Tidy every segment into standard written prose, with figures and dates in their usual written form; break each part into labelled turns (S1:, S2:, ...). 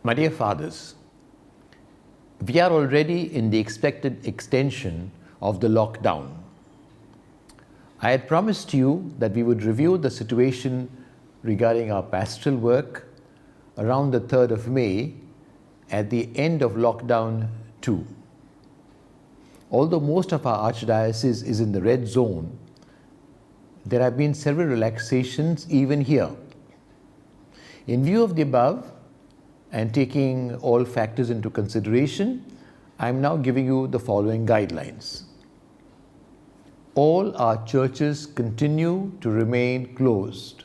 S1: My dear fathers, we are already in the expected extension of the lockdown. I had promised you that we would review the situation regarding our pastoral work around the 3rd of May at the end of lockdown 2. Although most of our Archdiocese is in the red zone, there have been several relaxations even here. In view of the above, and taking all factors into consideration, I am now giving you the following guidelines. All our churches continue to remain closed.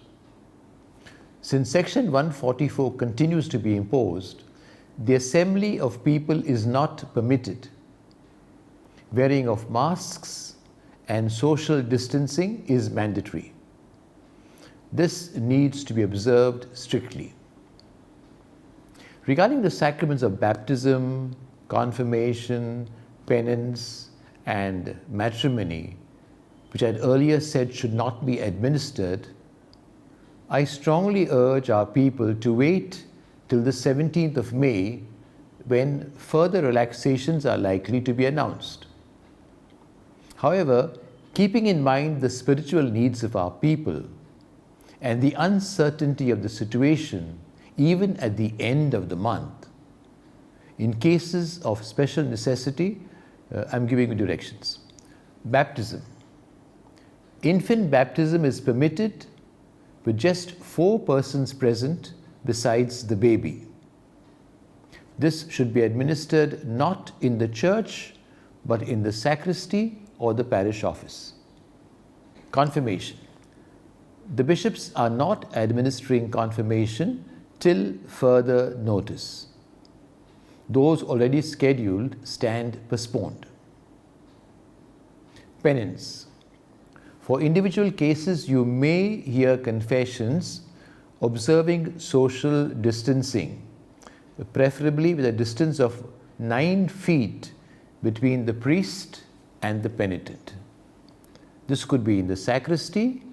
S1: Since Section 144 continues to be imposed, the assembly of people is not permitted. Wearing of masks and social distancing is mandatory. This needs to be observed strictly. Regarding the sacraments of baptism, confirmation, penance, and matrimony, which I had earlier said should not be administered, I strongly urge our people to wait till the 17th of May when further relaxations are likely to be announced. However, keeping in mind the spiritual needs of our people and the uncertainty of the situation, even at the end of the month, in cases of special necessity, I'm giving you directions. Baptism. Infant baptism is permitted with just 4 persons present besides the baby. This should be administered not in the church, but in the sacristy or the parish office. Confirmation. The bishops are not administering confirmation till further notice. Those already scheduled stand postponed. Penance. For individual cases, you may hear confessions observing social distancing, preferably with a distance of 9 feet between the priest and the penitent. This could be in the sacristy,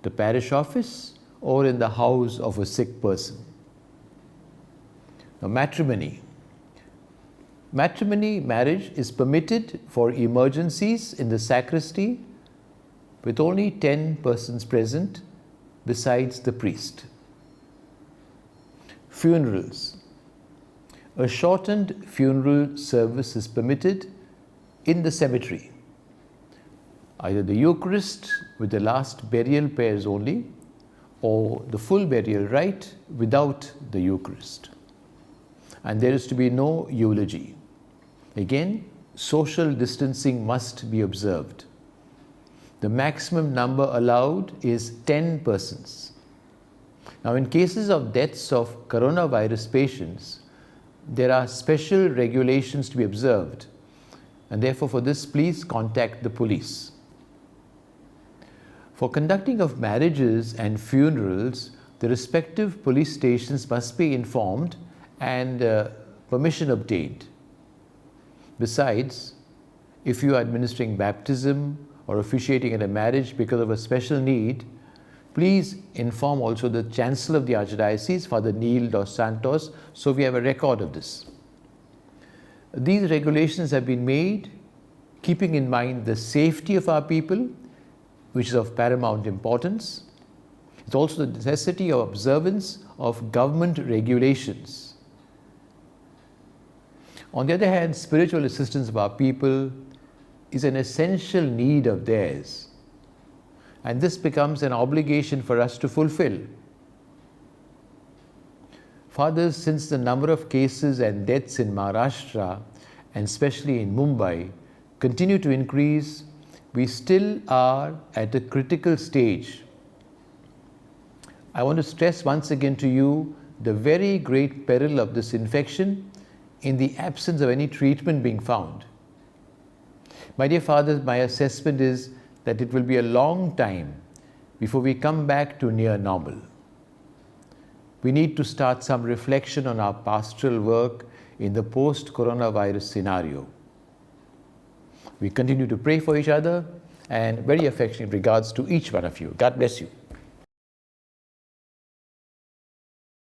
S1: the parish office, or in the house of a sick person. Now, matrimony. Marriage is permitted for emergencies in the sacristy with only 10 persons present besides the priest. Funerals. A shortened funeral service is permitted in the cemetery. Either the Eucharist with the last burial prayers only, or the full burial rite without the Eucharist. And there is to be no eulogy. Again, social distancing must be observed. The maximum number allowed is 10 persons. Now, in cases of deaths of coronavirus patients, there are special regulations to be observed, and therefore for this, please contact the police. For conducting of marriages and funerals, the respective police stations must be informed and permission obtained. Besides, if you are administering baptism or officiating at a marriage because of a special need, please inform also the Chancellor of the Archdiocese, Father Neil dos Santos, so we have a record of this. These regulations have been made keeping in mind the safety of our people, which is of paramount importance. It's also the necessity of observance of government regulations. On the other hand, spiritual assistance of our people is an essential need of theirs, and this becomes an obligation for us to fulfill. Fathers, since the number of cases and deaths in Maharashtra, and especially in Mumbai, continue to increase, we still are at a critical stage. I want to stress once again to you the very great peril of this infection in the absence of any treatment being found. My dear fathers, my assessment is that it will be a long time before we come back to near normal. We need to start some reflection on our pastoral work in the post-coronavirus scenario. We continue to pray for each other, and very affectionate regards to each one of you. God bless you.